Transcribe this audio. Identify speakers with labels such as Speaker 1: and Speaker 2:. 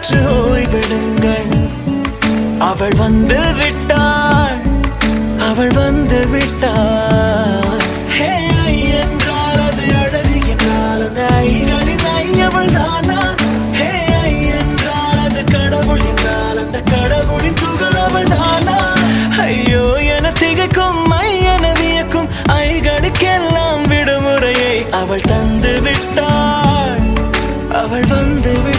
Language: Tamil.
Speaker 1: சற்று ஓய்விடுங்கள். அவள் வந்து விட்டாள், அவள் வந்து விட்டாள். ஹே ஐ என்றால் அது அழகு என்றால் அந்த ஐகளின் ஐ அவள் தானா? ஹே ஐ என்றால் அது கடவுள் என்றால் அந்த கடவுளின் துகள் அவள் தானா? ஐயோ என திகைக்கும் ஐ என வியக்கும் ஐகளுக்கெல்லாம் விடுமுறையை அவள் தந்து விட்டாள், அவள் வந்து விட்டாள்.